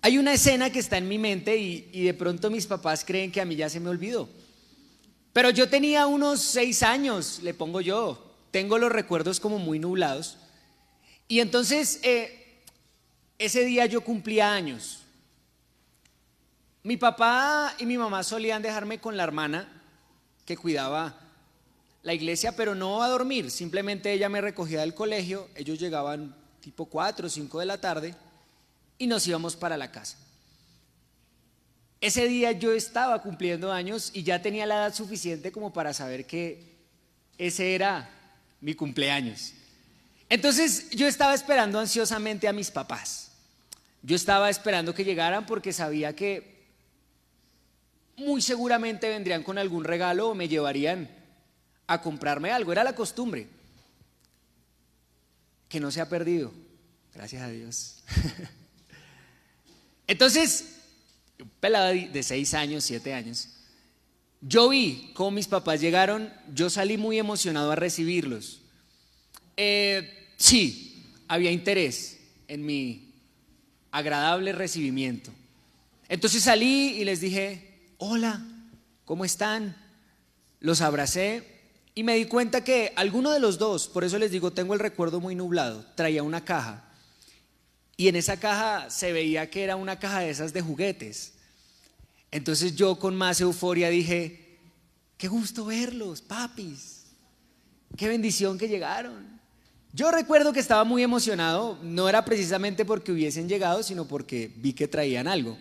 Hay una escena que está en mi mente y de pronto mis papás creen que a mí ya se me olvidó. Pero yo tenía unos 6 años, le pongo yo. Tengo los recuerdos como muy nublados. Y entonces, ese día yo cumplía años. Mi papá y mi mamá solían dejarme con la hermana que cuidaba la iglesia, pero no a dormir. Simplemente ella me recogía del colegio. Ellos llegaban tipo 4 o 5 de la tarde y nos íbamos para la casa. Ese día yo estaba cumpliendo años y ya tenía la edad suficiente como para saber que ese era mi cumpleaños. Entonces yo estaba esperando ansiosamente a mis papás. Yo estaba esperando que llegaran porque sabía que muy seguramente vendrían con algún regalo o me llevarían a comprarme algo. Era la costumbre, que no se ha perdido, gracias a Dios. Entonces, un pelado de 6 años, 7 años, yo vi cómo mis papás llegaron. Yo salí muy emocionado a recibirlos. Sí, había interés en mi agradable recibimiento. Entonces salí y les dije: hola, ¿cómo están? Los abracé y me di cuenta que alguno de los dos, por eso les digo, tengo el recuerdo muy nublado, traía una caja. Y en esa caja se veía que era una caja de esas de juguetes. Entonces yo con más euforia dije: qué gusto verlos, papis, qué bendición que llegaron. Yo recuerdo que estaba muy emocionado, no era precisamente porque hubiesen llegado, sino porque vi que traían algo.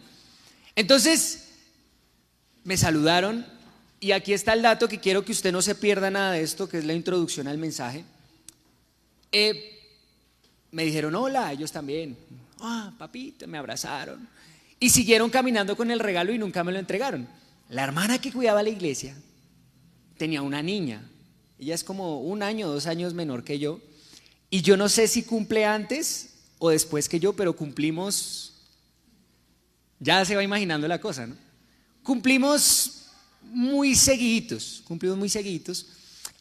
Entonces me saludaron y aquí está el dato que quiero que usted no se pierda nada de esto, que es la introducción al mensaje. Me dijeron hola, ellos también. Papito, me abrazaron y siguieron caminando con el regalo y nunca me lo entregaron. La hermana que cuidaba la iglesia tenía una niña. Ella es como 1 año, 2 años menor que yo. Y yo no sé si cumple antes o después que yo, pero cumplimos, ya se va imaginando la cosa, ¿no? Cumplimos muy seguiditos.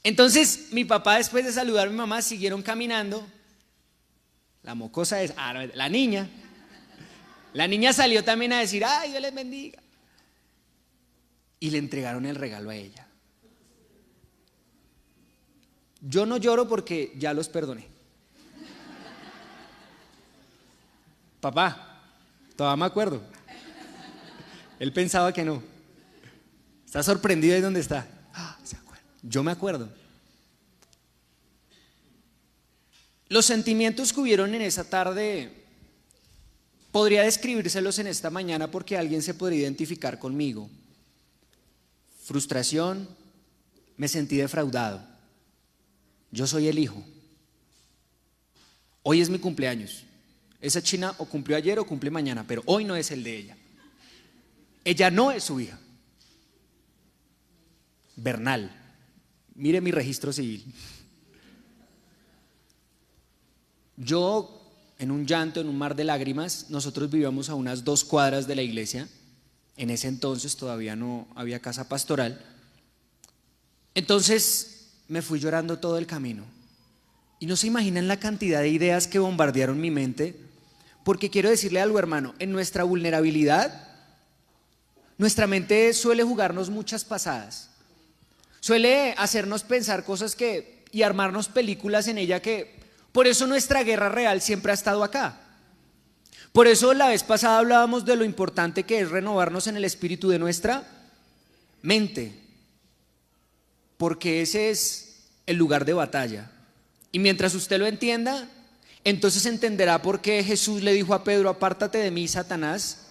Entonces mi papá, después de saludar a mi mamá, siguieron caminando. La mocosa es, la niña. La niña salió también a decir: ay, Dios les bendiga. Y le entregaron el regalo a ella. Yo no lloro porque ya los perdoné. Papá, todavía me acuerdo. Él pensaba que no. Está sorprendido de dónde está. Se acuerda. Yo me acuerdo. Los sentimientos que hubieron en esa tarde podría describírselos en esta mañana porque alguien se podría identificar conmigo. Frustración, me sentí defraudado. Yo soy el hijo. Hoy es mi cumpleaños. Esa china o cumplió ayer o cumple mañana, pero hoy no es el de ella. Ella no es su hija. Bernal, mire mi registro civil. Yo, en un llanto, en un mar de lágrimas, nosotros vivíamos a unas 2 cuadras de la iglesia. En ese entonces todavía no había casa pastoral. Entonces me fui llorando todo el camino. Y no se imaginan la cantidad de ideas que bombardearon mi mente. Porque quiero decirle algo, hermano, en nuestra vulnerabilidad, nuestra mente suele jugarnos muchas pasadas. Suele hacernos pensar cosas y armarnos películas en ella que... Por eso nuestra guerra real siempre ha estado acá. Por eso la vez pasada hablábamos de lo importante que es renovarnos en el espíritu de nuestra mente. Porque ese es el lugar de batalla. Y mientras usted lo entienda, entonces entenderá por qué Jesús le dijo a Pedro: apártate de mí, Satanás.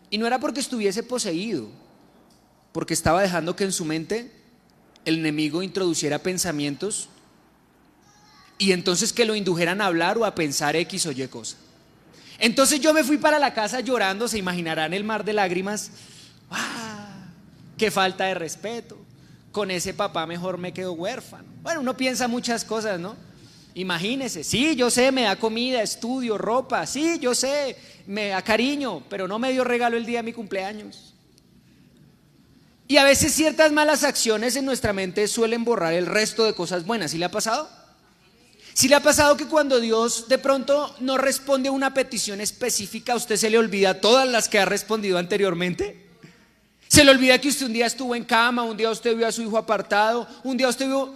Y no era porque estuviese poseído, porque estaba dejando que en su mente el enemigo introduciera pensamientos y entonces que lo indujeran a hablar o a pensar X o Y cosa. Entonces yo me fui para la casa llorando, se imaginarán el mar de lágrimas. ¡Qué falta de respeto! Con ese papá mejor me quedo huérfano. Bueno, uno piensa muchas cosas, ¿no? Imagínese, sí, yo sé, me da comida, estudio, ropa, sí, yo sé, me da cariño, pero no me dio regalo el día de mi cumpleaños. Y a veces ciertas malas acciones en nuestra mente suelen borrar el resto de cosas buenas. ¿Sí le ha pasado? ¿Sí le ha pasado que cuando Dios de pronto no responde a una petición específica, a usted se le olvida todas las que ha respondido anteriormente? Se le olvida que usted un día estuvo en cama, un día usted vio a su hijo apartado, un día usted vio...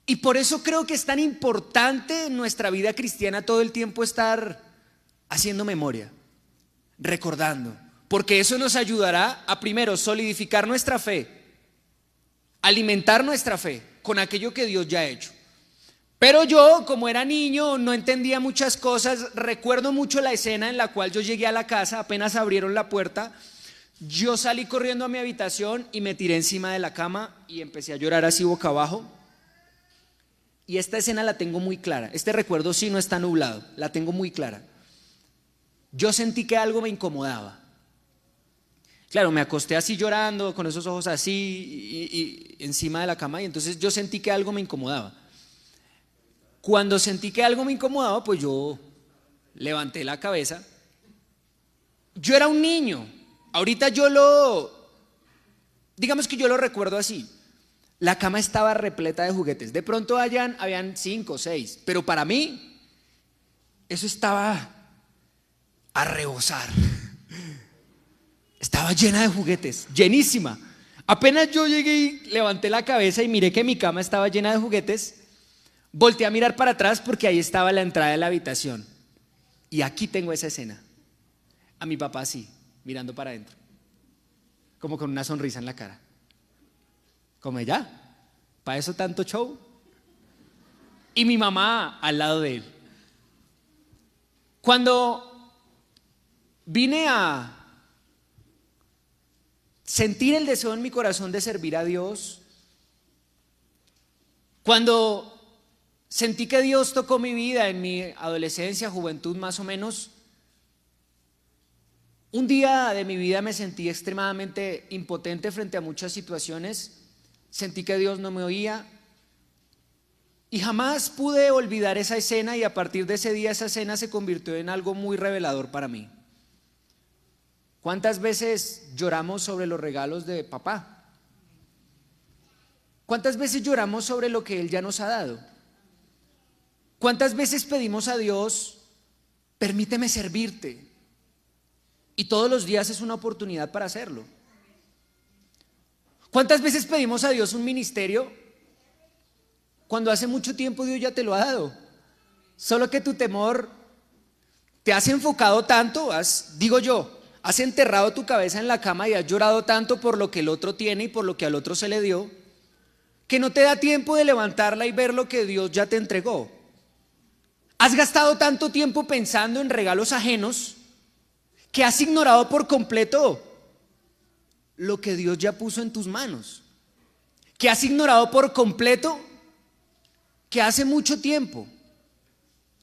Y por eso creo que es tan importante en nuestra vida cristiana todo el tiempo estar haciendo memoria, recordando, porque eso nos ayudará a primero solidificar nuestra fe, alimentar nuestra fe con aquello que Dios ya ha hecho. Pero yo, como era niño, no entendía muchas cosas. Recuerdo mucho la escena en la cual yo llegué a la casa, apenas abrieron la puerta, yo salí corriendo a mi habitación y me tiré encima de la cama y empecé a llorar así boca abajo. Y esta escena la tengo muy clara, este recuerdo sí no está nublado, la tengo muy clara. Yo sentí que algo me incomodaba. Claro, me acosté así llorando, con esos ojos así y encima de la cama, y entonces yo sentí que algo me incomodaba. Cuando sentí que algo me incomodaba, pues yo levanté la cabeza. Yo era un niño, ahorita digamos que yo lo recuerdo así. La cama estaba repleta de juguetes. De pronto habían 5 o 6, pero para mí eso estaba a rebosar. Estaba llena de juguetes, llenísima. Apenas yo llegué y levanté la cabeza y miré que mi cama estaba llena de juguetes, volteé a mirar para atrás porque ahí estaba la entrada de la habitación. Y aquí tengo esa escena. A mi papá así, mirando para adentro, como con una sonrisa en la cara. Como ya, ¿para eso tanto show? Y mi mamá al lado de él. Cuando vine a sentir el deseo en mi corazón de servir a Dios, cuando sentí que Dios tocó mi vida en mi adolescencia, juventud más o menos, un día de mi vida me sentí extremadamente impotente frente a muchas situaciones. Sentí que Dios no me oía y jamás pude olvidar esa escena, y a partir de ese día esa escena se convirtió en algo muy revelador para mí. ¿Cuántas veces lloramos sobre los regalos de papá? ¿Cuántas veces lloramos sobre lo que Él ya nos ha dado? ¿Cuántas veces pedimos a Dios, permíteme servirte? Y todos los días es una oportunidad para hacerlo. ¿Cuántas veces pedimos a Dios un ministerio cuando hace mucho tiempo Dios ya te lo ha dado? Solo que tu temor te has enfocado tanto, has enterrado tu cabeza en la cama y has llorado tanto por lo que el otro tiene y por lo que al otro se le dio, que no te da tiempo de levantarla y ver lo que Dios ya te entregó. Has gastado tanto tiempo pensando en regalos ajenos que has ignorado por completo lo que Dios ya puso en tus manos, que has ignorado por completo que hace mucho tiempo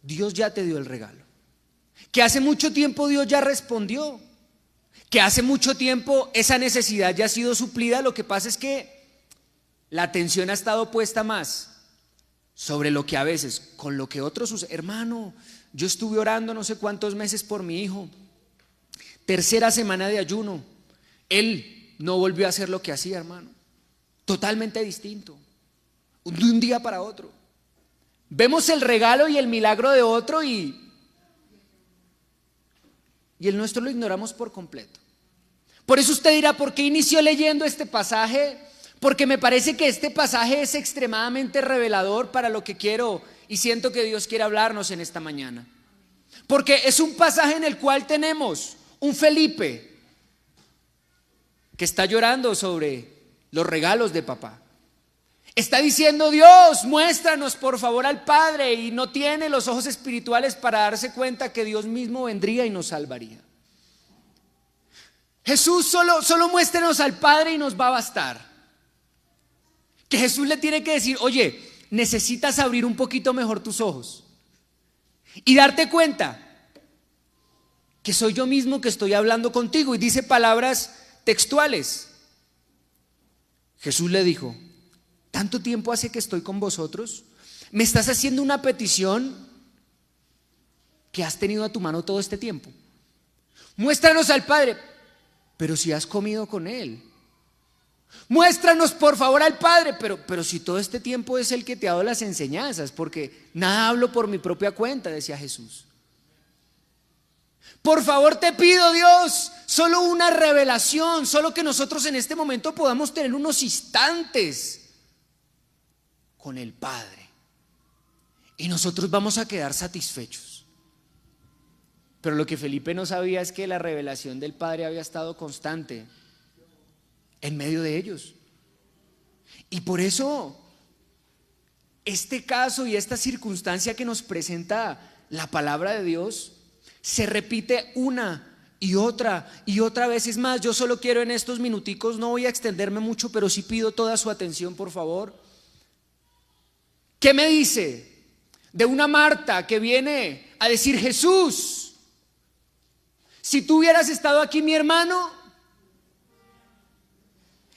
Dios ya te dio el regalo, que hace mucho tiempo Dios ya respondió, que hace mucho tiempo esa necesidad ya ha sido suplida. Lo que pasa es que la atención ha estado puesta más sobre lo que a veces, con lo que otros, hermano, yo estuve orando no sé cuántos meses por mi hijo, 3ª semana de ayuno, él no volvió a hacer lo que hacía, hermano. Totalmente distinto, de un día para otro. Vemos el regalo y el milagro de otro y el nuestro lo ignoramos por completo. Por eso usted dirá, ¿por qué inició leyendo este pasaje? Porque me parece que este pasaje es extremadamente revelador para lo que quiero y siento que Dios quiere hablarnos en esta mañana. Porque es un pasaje en el cual tenemos un Felipe que está llorando sobre los regalos de papá. Está diciendo: Dios, muéstranos por favor al Padre, y no tiene los ojos espirituales para darse cuenta que Dios mismo vendría y nos salvaría. Jesús, solo muéstrenos al Padre y nos va a bastar. Que Jesús le tiene que decir: oye, necesitas abrir un poquito mejor tus ojos y darte cuenta que soy yo mismo que estoy hablando contigo. Y dice palabras textuales. Jesús le dijo: ¿tanto tiempo hace que estoy con vosotros? ¿Me estás haciendo una petición que has tenido a tu mano todo este tiempo? Muéstranos al Padre. Pero si has comido con Él, Muéstranos por favor al Padre. Pero si todo este tiempo es el que te ha dado las enseñanzas, porque nada hablo por mi propia cuenta, decía Jesús. Por favor te pido, Dios, solo una revelación, solo que nosotros en este momento podamos tener unos instantes con el Padre. Y nosotros vamos a quedar satisfechos. Pero lo que Felipe no sabía es que la revelación del Padre había estado constante en medio de ellos. Y por eso este caso y esta circunstancia que nos presenta la palabra de Dios se repite una y otra vez. Es más, yo solo quiero en estos minuticos, no voy a extenderme mucho, pero sí pido toda su atención, por favor. ¿Qué me dice de una Marta que viene a decir: Jesús, si tú hubieras estado aquí, mi hermano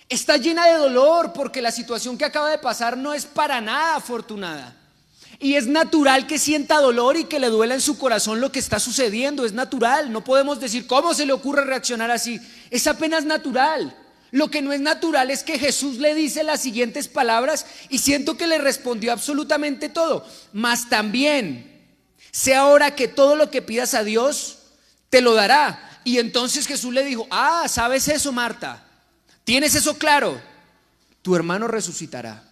está llena de dolor porque la situación que acaba de pasar no es para nada afortunada? Y es natural que sienta dolor y que le duela en su corazón lo que está sucediendo. Es natural, no podemos decir cómo se le ocurre reaccionar así. Es apenas natural. Lo que no es natural es que Jesús le dice las siguientes palabras y siento que le respondió absolutamente todo. Mas también sé ahora que todo lo que pidas a Dios te lo dará. Y entonces Jesús le dijo: ¿sabes eso, Marta? ¿Tienes eso claro? Tu hermano resucitará.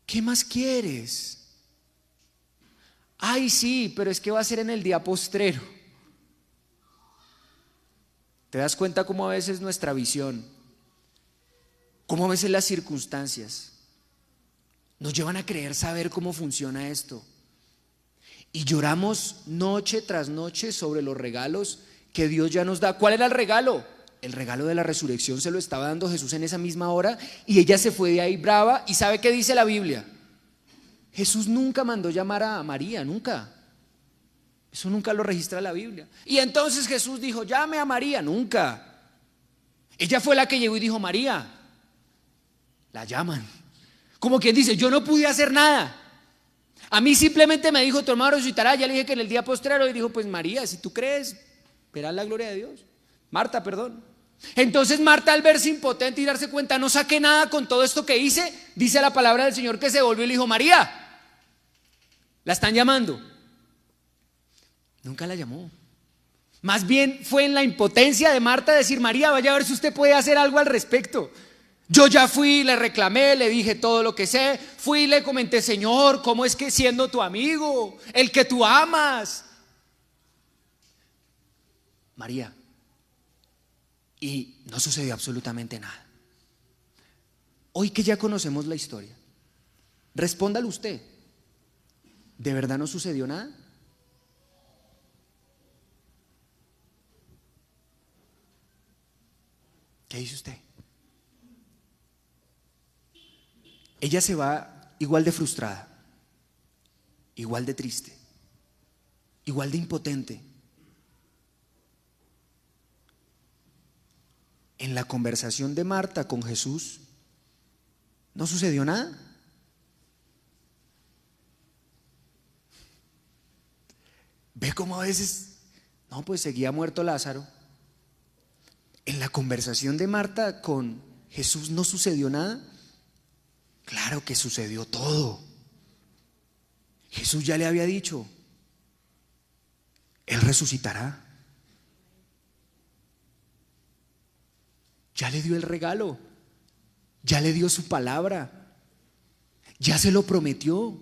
¿Qué más quieres? Ay, sí, pero es que va a ser en el día postrero. ¿Te das cuenta cómo a veces nuestra visión, cómo a veces las circunstancias nos llevan a creer saber cómo funciona esto? Y lloramos noche tras noche sobre los regalos que Dios ya nos da. ¿Cuál era el regalo? El regalo de la resurrección se lo estaba dando Jesús en esa misma hora y ella se fue de ahí brava. ¿Y sabe qué dice la Biblia? Jesús nunca mandó llamar a María, nunca. Eso nunca lo registra la Biblia. Y entonces Jesús dijo: llame a María, nunca. Ella fue la que llegó y dijo: María. La llaman. Como quien dice: yo no pude hacer nada. A mí simplemente me dijo: tu hermano resucitará. Ya le dije que en el día postrero. Y dijo: pues María, si tú crees, verás la gloria de Dios. Marta, perdón. Entonces Marta, al verse impotente y darse cuenta, no saqué nada con todo esto que hice, dice la palabra del Señor que se volvió y le dijo: María, la están llamando. Nunca la llamó. Más bien fue en la impotencia de Marta decir: María, vaya a ver si usted puede hacer algo al respecto. Yo ya fui, le reclamé, le dije todo lo que sé, fui y le comenté: Señor, ¿cómo es que siendo tu amigo, el que tú amas? María. Y no sucedió absolutamente nada. Hoy que ya conocemos la historia, respóndale usted: ¿de verdad no sucedió nada? ¿Qué dice usted? Ella se va igual de frustrada, igual de triste, igual de impotente. En la conversación de Marta con Jesús no sucedió nada. Ve cómo a veces, no, pues seguía muerto Lázaro. En la conversación de Marta con Jesús no sucedió nada. Claro que sucedió todo. Jesús ya le había dicho: Él resucitará. Ya le dio el regalo, ya le dio su palabra, ya se lo prometió.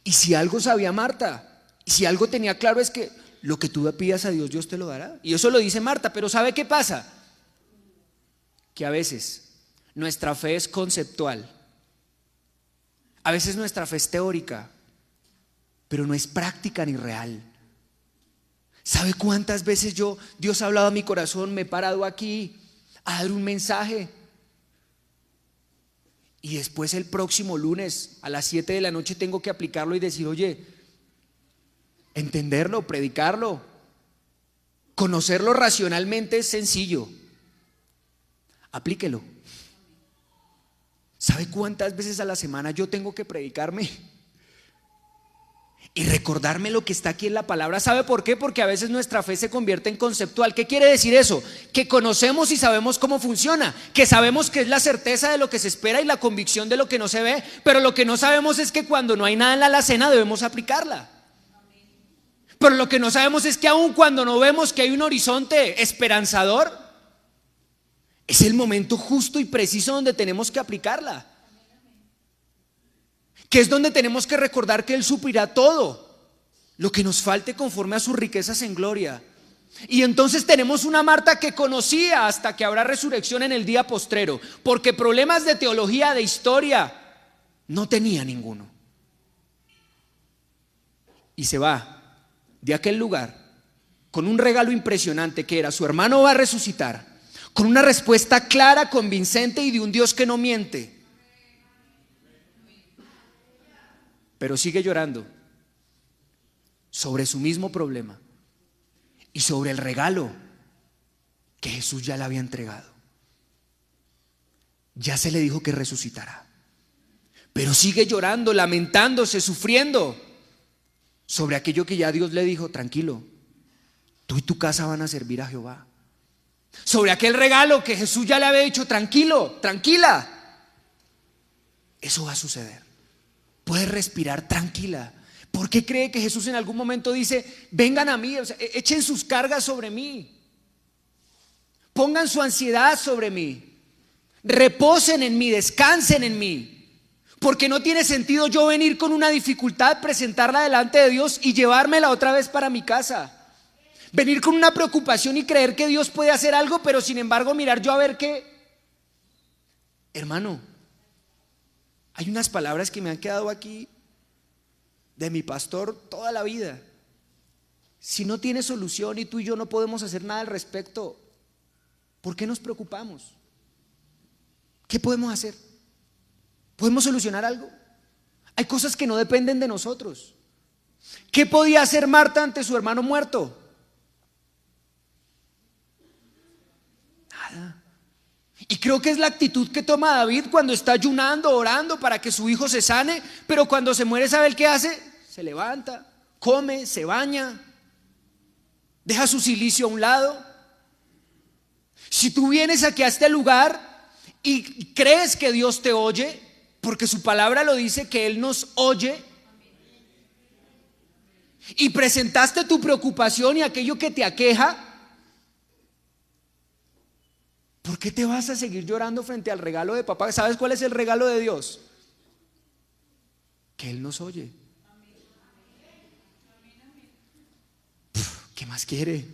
Y si algo sabía Marta, y si algo tenía claro, es que lo que tú pidas a Dios, Dios te lo dará. Y eso lo dice Marta. Pero ¿sabe qué pasa? Que a veces nuestra fe es conceptual, a veces nuestra fe es teórica, pero no es práctica ni real. ¿Sabe cuántas veces Dios ha hablado a mi corazón, me he parado aquí a dar un mensaje y después el próximo lunes a las 7 de la noche tengo que aplicarlo y decir: oye, entenderlo, predicarlo, conocerlo racionalmente es sencillo, aplíquelo? ¿Sabe cuántas veces a la semana yo tengo que predicarme? y recordarme lo que está aquí en la palabra. ¿Sabe por qué? Porque a veces nuestra fe se convierte en conceptual. ¿Qué quiere decir eso? Que conocemos y sabemos cómo funciona, que sabemos que es la certeza de lo que se espera y la convicción de lo que no se ve, pero lo que no sabemos es que cuando no hay nada en la alacena debemos aplicarla. Pero lo que no sabemos es que aun cuando no vemos que hay un horizonte esperanzador, es el momento justo y preciso donde tenemos que aplicarla. Que es donde tenemos que recordar que Él suplirá todo lo que nos falte conforme a sus riquezas en gloria. Y entonces tenemos una Marta que conocía hasta que habrá resurrección en el día postrero, porque problemas de teología, de historia, no tenía ninguno. Y se va de aquel lugar con un regalo impresionante que era: su hermano va a resucitar, con una respuesta clara, convincente y de un Dios que no miente. Pero sigue llorando sobre su mismo problema y sobre el regalo que Jesús ya le había entregado. Ya se le dijo que resucitará, pero sigue llorando, lamentándose, sufriendo sobre aquello que ya Dios le dijo: tranquilo, tú y tu casa van a servir a Jehová. Sobre aquel regalo que Jesús ya le había dicho: tranquilo, tranquila, eso va a suceder. Puedes respirar tranquila. ¿Por qué cree que Jesús en algún momento dice: vengan a mí, o sea, echen sus cargas sobre mí, pongan su ansiedad sobre mí, reposen en mí, descansen en mí? Porque no tiene sentido yo venir con una dificultad, presentarla delante de Dios y llevármela otra vez para mi casa. Venir con una preocupación y creer que Dios puede hacer algo, pero sin embargo mirar yo a ver qué. Hermano, hay unas palabras que me han quedado aquí de mi pastor toda la vida. Si no tiene solución y tú y yo no podemos hacer nada al respecto, ¿por qué nos preocupamos? ¿Qué podemos hacer? ¿Podemos solucionar algo? Hay cosas que no dependen de nosotros. ¿Qué podía hacer Marta ante su hermano muerto? Nada. Y creo que es la actitud que toma David cuando está ayunando, orando para que su hijo se sane, pero cuando se muere, ¿sabe el qué hace? Se levanta, come, se baña, deja su cilicio a un lado. Si tú vienes aquí a este lugar y crees que Dios te oye, porque su palabra lo dice, que Él nos oye, y presentaste tu preocupación y aquello que te aqueja, ¿por qué te vas a seguir llorando frente al regalo de papá? ¿Sabes cuál es el regalo de Dios? Que Él nos oye. ¿Qué más quiere?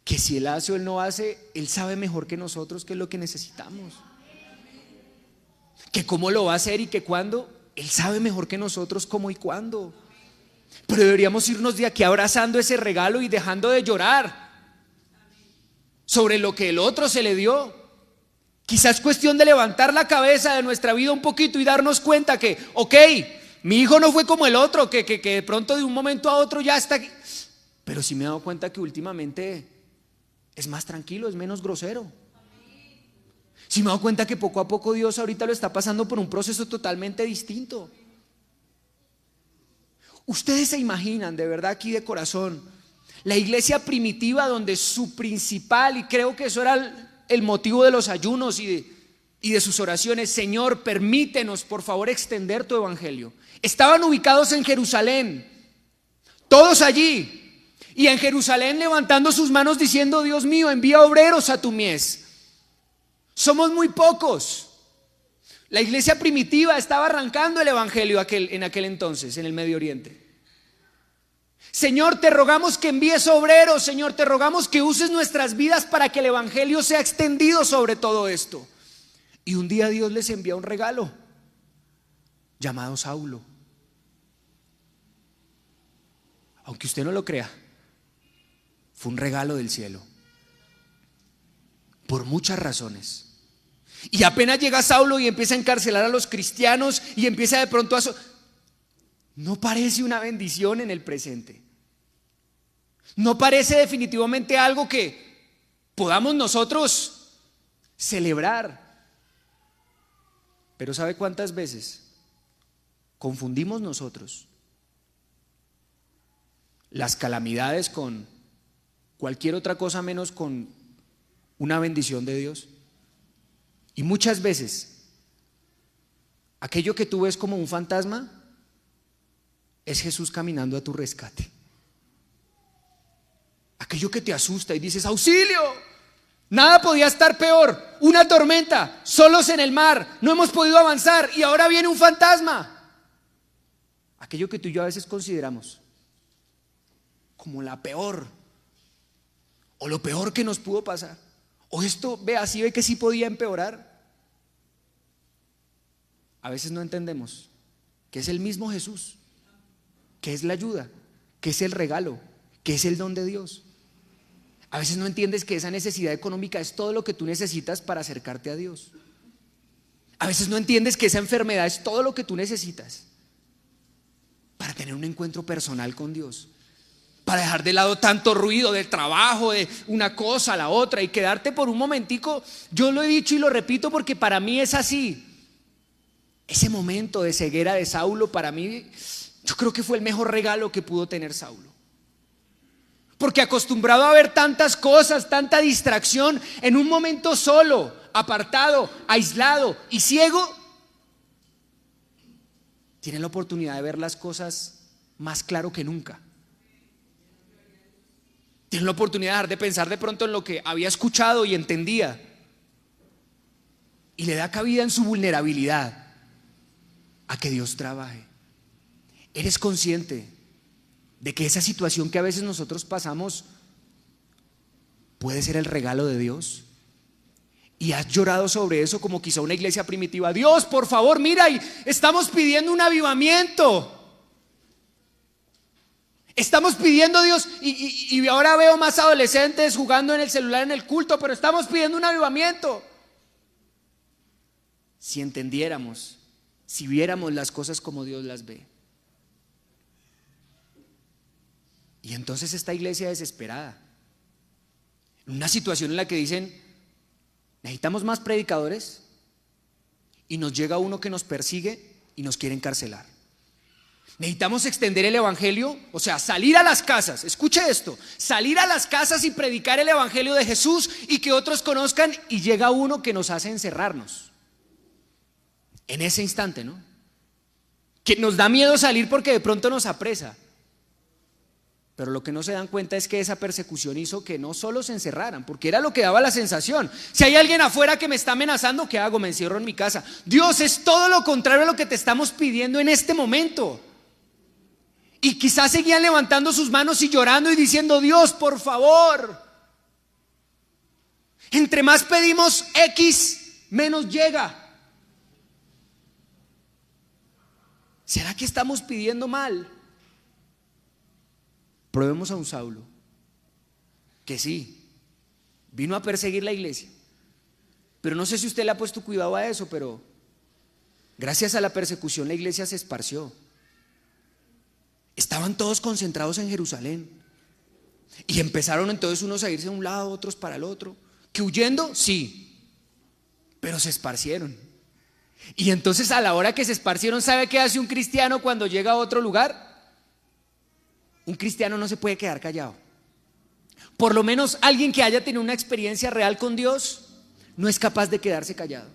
Que si Él hace o Él no hace, Él sabe mejor que nosotros qué es lo que necesitamos. Que cómo lo va a hacer y que cuándo, Él sabe mejor que nosotros cómo y cuándo. Pero deberíamos irnos de aquí abrazando ese regalo y dejando de llorar sobre lo que el otro se le dio. Quizás es cuestión de levantar la cabeza de nuestra vida un poquito y darnos cuenta que, ok, mi hijo no fue como el otro, que de pronto de un momento a otro ya está aquí. Pero sí me he dado cuenta que últimamente es más tranquilo, es menos grosero. Sí me he dado cuenta que poco a poco Dios ahorita lo está pasando por un proceso totalmente distinto. Ustedes se imaginan, de verdad aquí de corazón, la iglesia primitiva donde su principal, y creo que eso era el motivo de los ayunos y de sus oraciones: Señor, permítenos por favor extender tu evangelio. Estaban ubicados en Jerusalén, todos allí, y en Jerusalén levantando sus manos diciendo: Dios mío, envía obreros a tu mies. Somos muy pocos. La iglesia primitiva estaba arrancando el evangelio en aquel entonces en el Medio Oriente. Señor, te rogamos que envíes obreros. Señor, te rogamos que uses nuestras vidas para que el evangelio sea extendido sobre todo esto. Y un día Dios les envía un regalo llamado Saulo. Aunque usted no lo crea, fue un regalo del cielo por muchas razones. Y apenas llega Saulo y empieza a encarcelar a los cristianos y empieza de pronto a... No parece una bendición en el presente. No parece definitivamente algo que podamos nosotros celebrar. Pero ¿sabe cuántas veces confundimos nosotros las calamidades con cualquier otra cosa menos con una bendición de Dios. Y muchas veces aquello que tú ves como un fantasma es Jesús caminando a tu rescate. Aquello que te asusta y dices: ¡auxilio! Nada podía estar peor, una tormenta, solos en el mar, no hemos podido avanzar y ahora viene un fantasma. Aquello que tú y yo a veces consideramos como la peor, o lo peor que nos pudo pasar, o esto, ve, así ve que sí podía empeorar. A veces no entendemos que es el mismo Jesús, que es la ayuda, que es el regalo, que es el don de Dios. A veces no entiendes que esa necesidad económica es todo lo que tú necesitas para acercarte a Dios. A veces no entiendes que esa enfermedad es todo lo que tú necesitas para tener un encuentro personal con Dios, para dejar de lado tanto ruido del trabajo, de una cosa a la otra y quedarte por un momentico. Yo lo he dicho y lo repito porque para mí es así. Ese momento de ceguera de Saulo, para mí, yo creo que fue el mejor regalo que pudo tener Saulo. Porque acostumbrado a ver tantas cosas, tanta distracción, en un momento solo, apartado, aislado y ciego, tiene la oportunidad de ver las cosas más claro que nunca. Tiene la oportunidad de dejar de pensar de pronto en lo que había escuchado y entendía, y le da cabida en su vulnerabilidad a que Dios trabaje. ¿Eres consciente de que esa situación que a veces nosotros pasamos puede ser el regalo de Dios? Y has llorado sobre eso como quizá una iglesia primitiva: Dios, por favor, mira, y estamos pidiendo un avivamiento. Estamos pidiendo, Dios, y ahora veo más adolescentes jugando en el celular en el culto, pero estamos pidiendo un avivamiento. Si entendiéramos, si viéramos las cosas como Dios las ve. Y entonces esta iglesia desesperada, en una situación en la que dicen: necesitamos más predicadores, y nos llega uno que nos persigue y nos quiere encarcelar. Necesitamos extender el evangelio, o sea, salir a las casas, escuche esto, salir a las casas y predicar el evangelio de Jesús y que otros conozcan, y llega uno que nos hace encerrarnos. En ese instante, ¿no? Que nos da miedo salir porque de pronto nos apresa. Pero lo que no se dan cuenta es que esa persecución hizo que no solo se encerraran, porque era lo que daba la sensación. Si hay alguien afuera que me está amenazando, ¿qué hago? Me encierro en mi casa. Dios, es todo lo contrario a lo que te estamos pidiendo en este momento. Y quizás seguían levantando sus manos y llorando y diciendo: Dios, por favor. Entre más pedimos X, menos llega. ¿Será que estamos pidiendo mal? Probemos a un Saulo que sí, vino a perseguir la iglesia, pero no sé si usted le ha puesto cuidado a eso, pero gracias a la persecución la iglesia se esparció. Estaban todos concentrados en Jerusalén y empezaron entonces unos a irse de un lado, otros para el otro. ¿Que huyendo? Sí, pero se esparcieron. Y entonces, a la hora que se esparcieron, ¿sabe qué hace un cristiano cuando llega a otro lugar? Un cristiano no se puede quedar callado. Por lo menos alguien que haya tenido una experiencia real con Dios no es capaz de quedarse callado,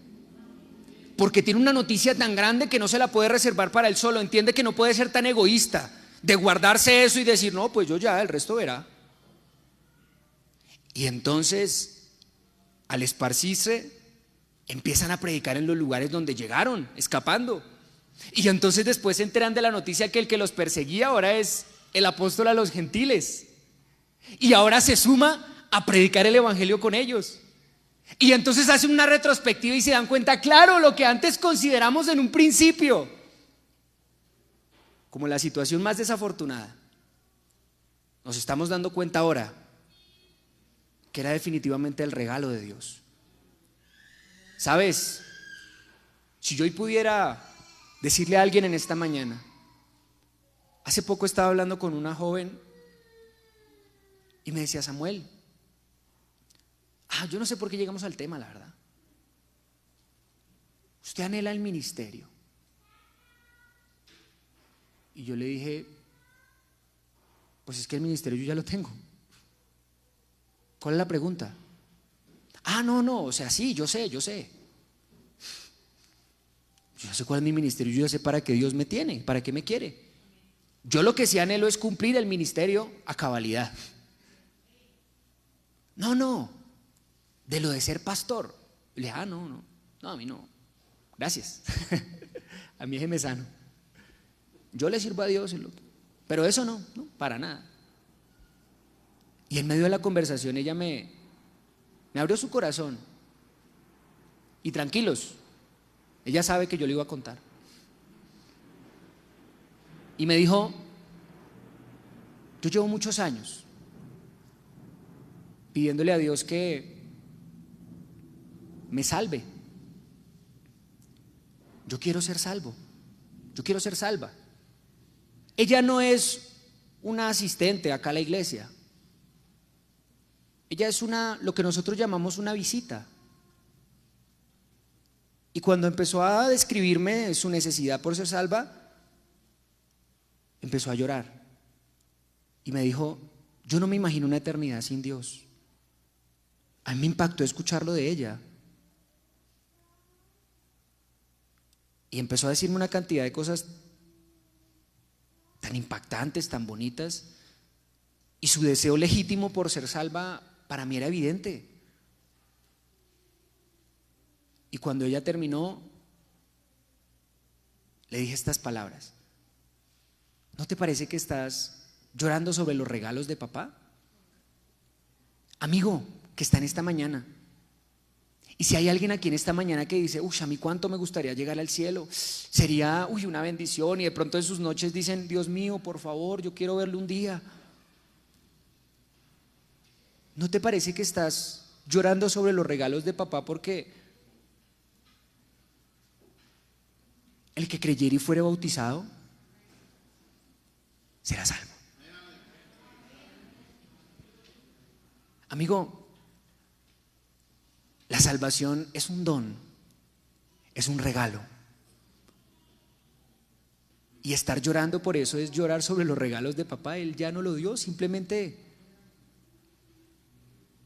porque tiene una noticia tan grande que no se la puede reservar para él solo. Entiende que no puede ser tan egoísta de guardarse eso y decir: no, pues yo ya, el resto verá. Y entonces, al esparcirse, empiezan a predicar en los lugares donde llegaron, escapando. Y entonces después se enteran de la noticia que el que los perseguía ahora es el apóstol a los gentiles, y ahora se suma a predicar el evangelio con ellos. Y entonces hacen una retrospectiva y se dan cuenta: claro, lo que antes consideramos en un principio como la situación más desafortunada, nos estamos dando cuenta ahora que era definitivamente el regalo de Dios. ¿Sabes? Si yo hoy pudiera decirle a alguien en esta mañana, hace poco estaba hablando con una joven y me decía: Samuel, yo no sé por qué llegamos al tema, la verdad. Usted anhela el ministerio. Y yo le dije, pues es que el ministerio yo ya lo tengo. ¿Cuál es la pregunta? Ah, no, o sea, sí, yo sé. Yo ya sé cuál es mi ministerio, yo ya sé para qué Dios me tiene, para qué me quiere. Yo lo que sí anhelo es cumplir el ministerio a cabalidad. No, de lo de ser pastor. Le dije, no, a mí no. Gracias. A mí déjeme sano. Yo le sirvo a Dios, pero eso no, para nada. Y en medio de la conversación ella me abrió su corazón. Y tranquilos, ella sabe que yo le iba a contar. Y me dijo, yo llevo muchos años pidiéndole a Dios que me salve. Yo quiero ser salvo. Yo quiero ser salva. Ella no es una asistente acá a la iglesia. Ella es lo que nosotros llamamos una visita. Y cuando empezó a describirme su necesidad por ser salva, empezó a llorar. Y me dijo, yo no me imagino una eternidad sin Dios. A mí me impactó escucharlo de ella. Y empezó a decirme una cantidad de cosas tan impactantes, tan bonitas. Y su deseo legítimo por ser salva para mí era evidente. Y cuando ella terminó, le dije estas palabras: ¿no te parece que estás llorando sobre los regalos de papá? Amigo, que está en esta mañana. Y si hay alguien aquí en esta mañana que dice, a mí cuánto me gustaría llegar al cielo, sería una bendición, y de pronto en sus noches dicen, Dios mío, por favor, yo quiero verlo un día. ¿No te parece que estás llorando sobre los regalos de papá porque el que creyera y fuere bautizado será salvo? Amigo, la salvación es un don, es un regalo. Y estar llorando por eso es llorar sobre los regalos de papá. Él ya no lo dio, simplemente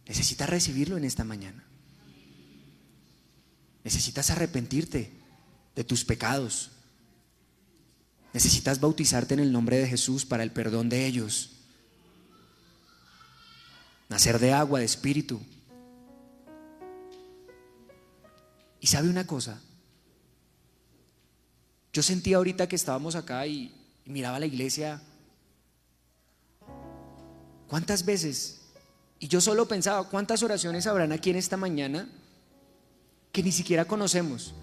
necesitas recibirlo en esta mañana. Necesitas arrepentirte de tus pecados. Necesitas bautizarte en el nombre de Jesús para el perdón de ellos. Nacer de agua, de espíritu. Y sabe una cosa, yo sentía ahorita que estábamos acá y miraba la iglesia, ¿cuántas veces? Y yo solo pensaba, ¿cuántas oraciones habrán aquí en esta mañana que ni siquiera conocemos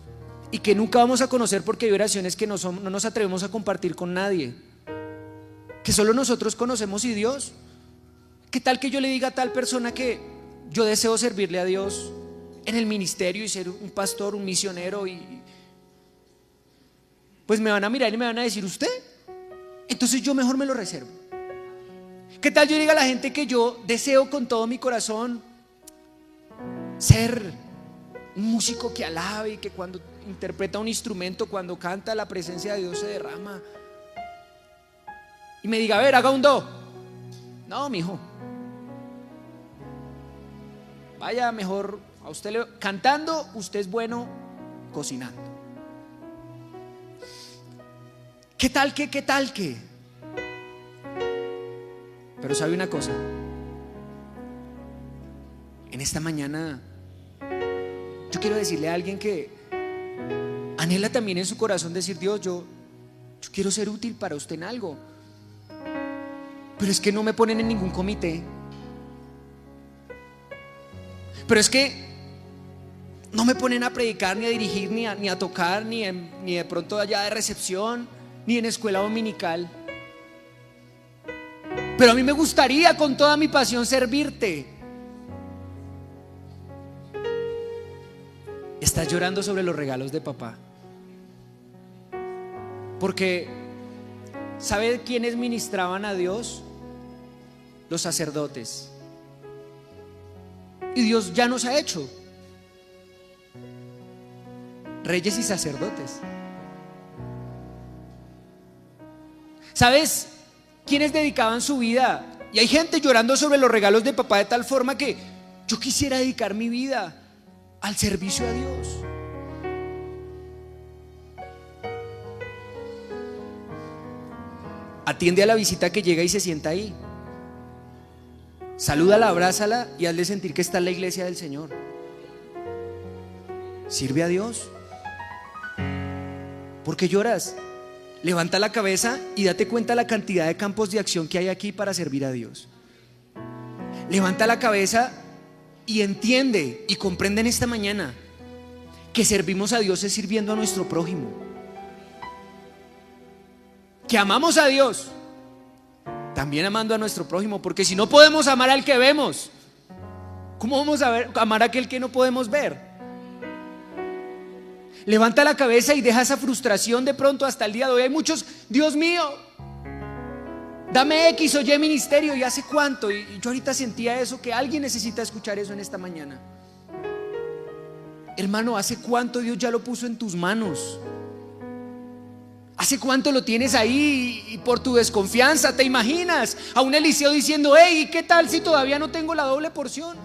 y que nunca vamos a conocer porque hay oraciones que no nos atrevemos a compartir con nadie, que solo nosotros conocemos y Dios? ¿Qué tal que yo le diga a tal persona que yo deseo servirle a Dios en el ministerio y ser un pastor, un misionero, y pues me van a mirar y me van a decir, ¿usted? Entonces yo mejor me lo reservo. ¿Qué tal yo diga a la gente que yo deseo con todo mi corazón ser un músico que alabe y que cuando interpreta un instrumento, cuando canta, la presencia de Dios se derrama? Y me diga, a ver, haga un do. No, mijo, vaya mejor a usted cantando, usted es bueno cocinando. ¿Qué tal que? Pero sabe una cosa, en esta mañana yo quiero decirle a alguien que anhela también en su corazón decir, Dios, yo quiero ser útil para usted en algo, pero es que no me ponen en ningún comité, pero es que no me ponen a predicar, ni a dirigir, ni a tocar, ni de pronto allá de recepción, ni en escuela dominical. Pero a mí me gustaría con toda mi pasión servirte. Estás llorando sobre los regalos de papá. Porque ¿sabe quiénes ministraban a Dios? Los sacerdotes. Y Dios ya nos ha hecho reyes y sacerdotes. ¿Sabes quiénes dedicaban su vida? Y hay gente llorando sobre los regalos de papá de tal forma que yo quisiera dedicar mi vida al servicio a Dios. Atiende a la visita que llega y se sienta ahí. Salúdala, abrázala y hazle sentir que está en la iglesia del Señor. Sirve a Dios. ¿Por qué lloras? Levanta la cabeza y date cuenta la cantidad de campos de acción que hay aquí para servir a Dios. Levanta la cabeza y entiende y comprende en esta mañana que servimos a Dios es sirviendo a nuestro prójimo, que amamos a Dios también amando a nuestro prójimo, porque si no podemos amar al que vemos, ¿cómo vamos a amar a aquel que no podemos ver? Levanta la cabeza y deja esa frustración de pronto hasta el día de hoy. Hay muchos, Dios mío, dame X o Y ministerio, y hace cuánto, y yo ahorita sentía eso, que alguien necesita escuchar eso en esta mañana. Hermano, ¿hace cuánto Dios ya lo puso en tus manos? ¿Hace cuánto lo tienes ahí y por tu desconfianza te imaginas a un Eliseo diciendo: hey, ¿qué tal si todavía no tengo la doble porción?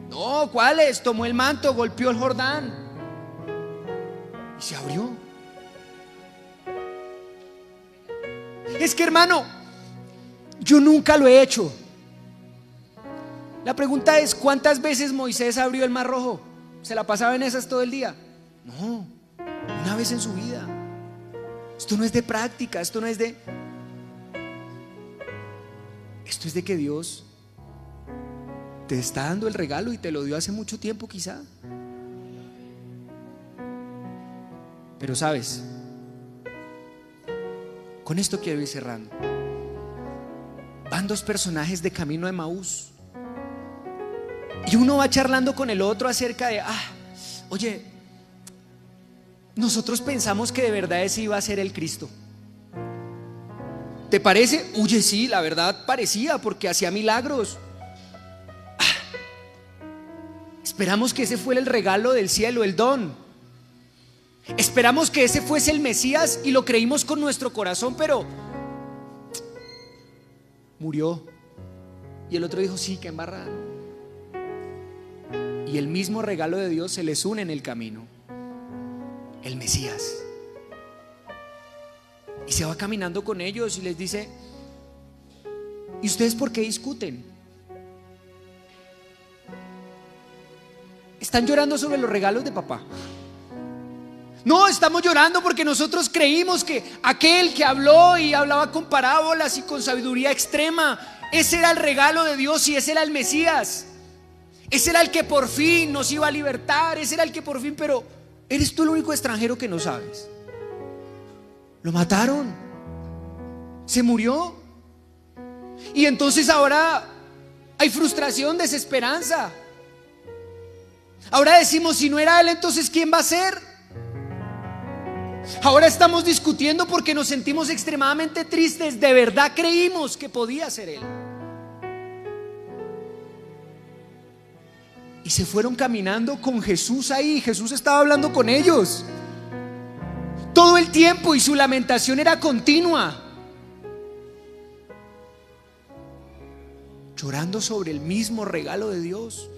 No, ¿cuál es? Tomó el manto, golpeó el Jordán y se abrió. Es que, hermano, yo nunca lo he hecho. La pregunta es: ¿cuántas veces Moisés abrió el mar rojo? ¿Se la pasaba en esas todo el día? No, una vez en su vida. Esto no es de práctica, esto es de que Dios te está dando el regalo y te lo dio hace mucho tiempo quizá. Pero sabes, con esto quiero ir cerrando. Van dos personajes de camino de Emaús y uno va charlando con el otro acerca de: oye, nosotros pensamos que de verdad ese iba a ser el Cristo. ¿Te parece? Oye, sí, la verdad parecía, porque hacía milagros. Esperamos que ese fuera el regalo del cielo, el don. Esperamos que ese fuese el Mesías y lo creímos con nuestro corazón, pero murió. Y el otro dijo: sí, qué embarrada. Y el mismo regalo de Dios se les une en el camino, el Mesías. Y se va caminando con ellos y les dice: ¿y ustedes por qué discuten? ¿Están llorando sobre los regalos de papá? No, estamos llorando porque nosotros creímos que aquel que habló y hablaba con parábolas y con sabiduría extrema, ese era el regalo de Dios y ese era el Mesías. Ese era el que por fin nos iba a libertar, ese era el que por fin. Pero eres tú el único extranjero que no sabes. Lo mataron, se murió. Y entonces ahora hay frustración, desesperanza. Ahora decimos: si no era él, entonces ¿quién va a ser? Ahora estamos discutiendo porque nos sentimos extremadamente tristes. De verdad creímos que podía ser él. Y se fueron caminando con Jesús ahí. Jesús estaba hablando con ellos todo el tiempo y su lamentación era continua, llorando sobre el mismo regalo de Dios,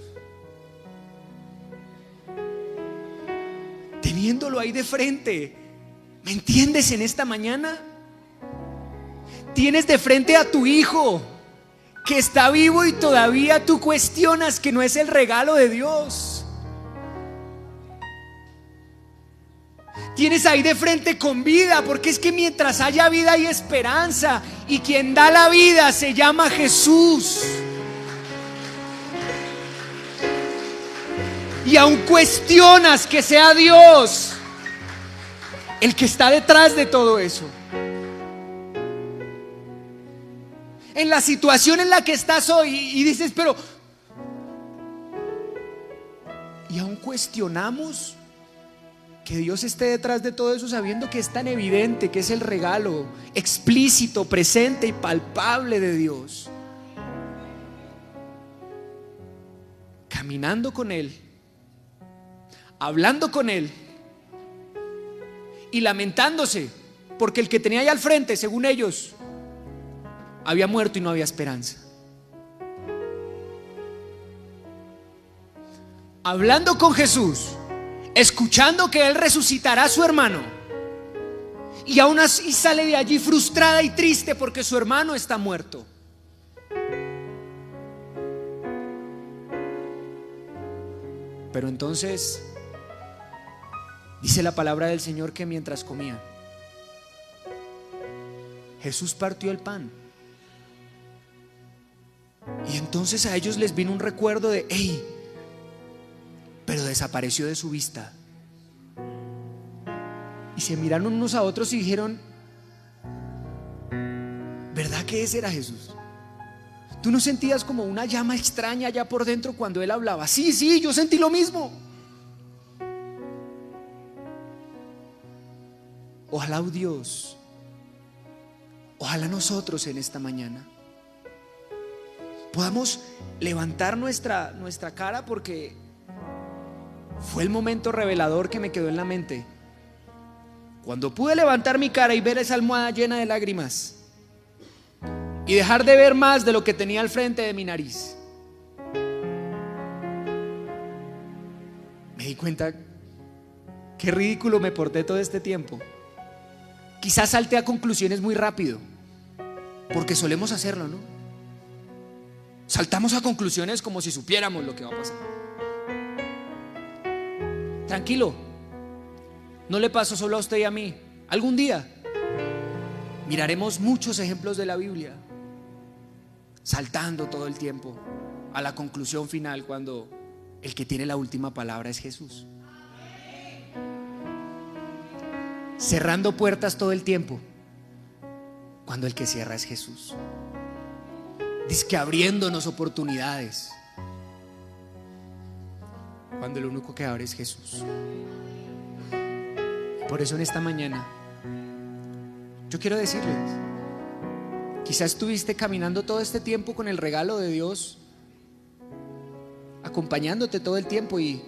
teniéndolo ahí de frente. ¿Me entiendes en esta mañana? Tienes de frente a tu hijo que está vivo y todavía tú cuestionas que no es el regalo de Dios. Tienes ahí de frente con vida, porque es que mientras haya vida hay esperanza, y quien da la vida se llama Jesús. Y aún cuestionas que sea Dios el que está detrás de todo eso. En la situación en la que estás hoy y dices: pero, y aún cuestionamos que Dios esté detrás de todo eso, sabiendo que es tan evidente que es el regalo explícito, presente y palpable de Dios. Caminando con Él, hablando con Él y lamentándose porque el que tenía ahí al frente, según ellos, había muerto y no había esperanza. Hablando con Jesús, escuchando que Él resucitará a su hermano, y aún así sale de allí frustrada y triste porque su hermano está muerto. Pero entonces dice la palabra del Señor que mientras comían, Jesús partió el pan. Y entonces a ellos les vino un recuerdo de: hey, pero desapareció de su vista. Y se miraron unos a otros y dijeron: ¿verdad que ese era Jesús? ¿Tú no sentías como una llama extraña allá por dentro cuando Él hablaba? Sí, yo sentí lo mismo. Ojalá, oh Dios, ojalá nosotros en esta mañana podamos levantar nuestra cara, porque fue el momento revelador que me quedó en la mente. Cuando pude levantar mi cara y ver esa almohada llena de lágrimas y dejar de ver más de lo que tenía al frente de mi nariz, me di cuenta qué ridículo me porté todo este tiempo. Quizás salté a conclusiones muy rápido, porque solemos hacerlo, ¿no? Saltamos a conclusiones como si supiéramos lo que va a pasar. Tranquilo, no le pasó solo a usted y a mí. Algún día miraremos muchos ejemplos de la Biblia saltando todo el tiempo a la conclusión final, cuando el que tiene la última palabra es Jesús. Cerrando puertas todo el tiempo, cuando el que cierra es Jesús. Dizque abriéndonos oportunidades, cuando el único que abre es Jesús. Por eso en esta mañana yo quiero decirles: quizás estuviste caminando todo este tiempo con el regalo de Dios acompañándote todo el tiempo y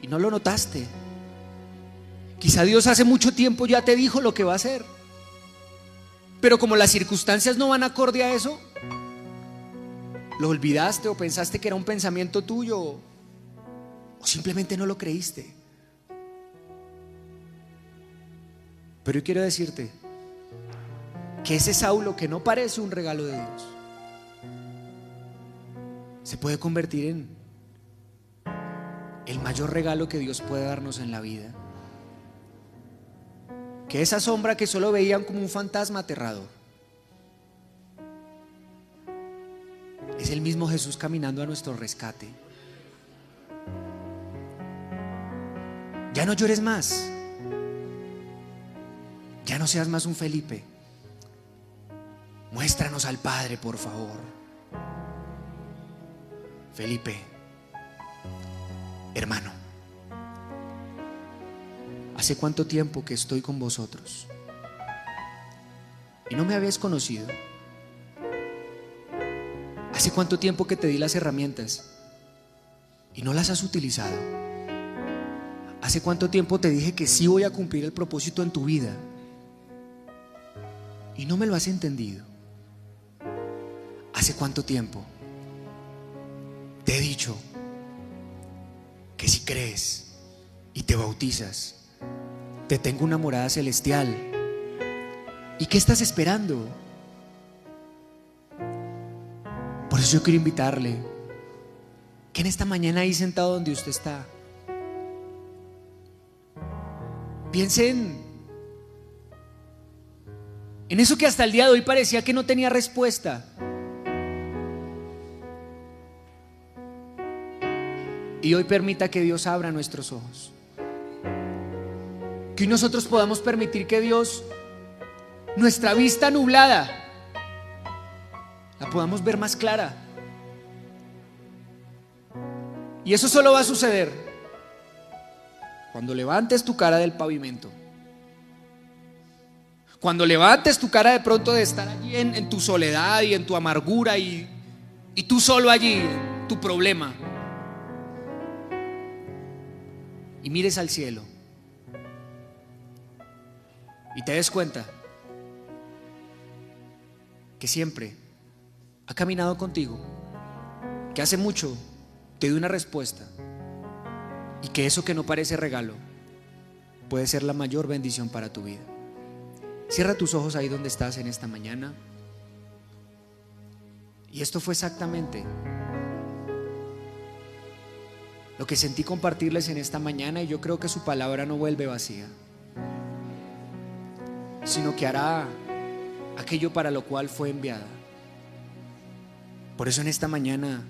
no lo notaste. Quizá Dios hace mucho tiempo ya te dijo lo que va a hacer, pero como las circunstancias no van acorde a eso, lo olvidaste, o pensaste que era un pensamiento tuyo, o simplemente no lo creíste. Pero yo quiero decirte que ese Saulo que no parece un regalo de Dios se puede convertir en el mayor regalo que Dios puede darnos en la vida. Que esa sombra que solo veían como un fantasma aterrador es el mismo Jesús caminando a nuestro rescate. Ya no llores más. Ya no seas más un Felipe. Muéstranos al Padre, por favor. Felipe, hermano, ¿hace cuánto tiempo que estoy con vosotros y no me habéis conocido? ¿Hace cuánto tiempo que te di las herramientas y no las has utilizado? ¿Hace cuánto tiempo te dije que sí voy a cumplir el propósito en tu vida y no me lo has entendido? ¿Hace cuánto tiempo te he dicho que si crees y te bautizas, te tengo una morada celestial? ¿Y qué estás esperando? Por eso yo quiero invitarle que en esta mañana, ahí sentado donde usted está, piense en eso que hasta el día de hoy parecía que no tenía respuesta. Y hoy permita que Dios abra nuestros ojos. Que hoy nosotros podamos permitir que Dios, nuestra vista nublada, la podamos ver más clara. Y eso solo va a suceder cuando levantes tu cara del pavimento. Cuando levantes tu cara de pronto de estar allí en tu soledad y en tu amargura y tú solo allí, tu problema. Y mires al cielo y te des cuenta que siempre ha caminado contigo, que hace mucho te dio una respuesta y que eso que no parece regalo puede ser la mayor bendición para tu vida. Cierra tus ojos ahí donde estás en esta mañana. Y esto fue exactamente lo que sentí compartirles en esta mañana, y yo creo que su palabra no vuelve vacía, sino que hará aquello para lo cual fue enviada. Por eso en esta mañana,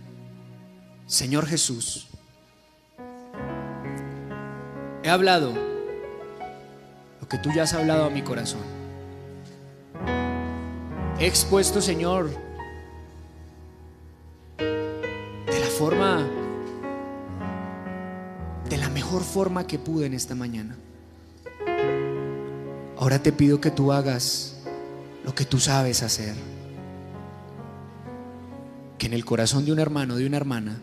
Señor Jesús, he hablado lo que tú ya has hablado a mi corazón. He expuesto, Señor, de la mejor forma que pude en esta mañana. Ahora te pido que tú hagas lo que tú sabes hacer, que en el corazón de un hermano, de una hermana,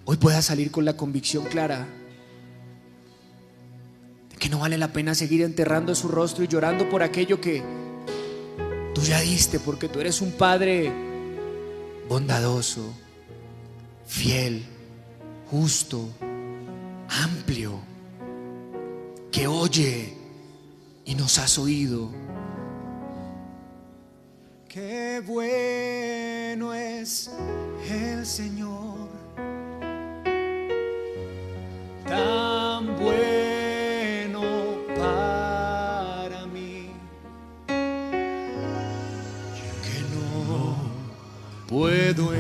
hoy pueda salir con la convicción clara de que no vale la pena seguir enterrando su rostro y llorando por aquello que tú ya diste, porque tú eres un Padre bondadoso, fiel, justo, amplio, que oye y nos has oído. Qué bueno es el Señor, tan bueno para mí, que no puedo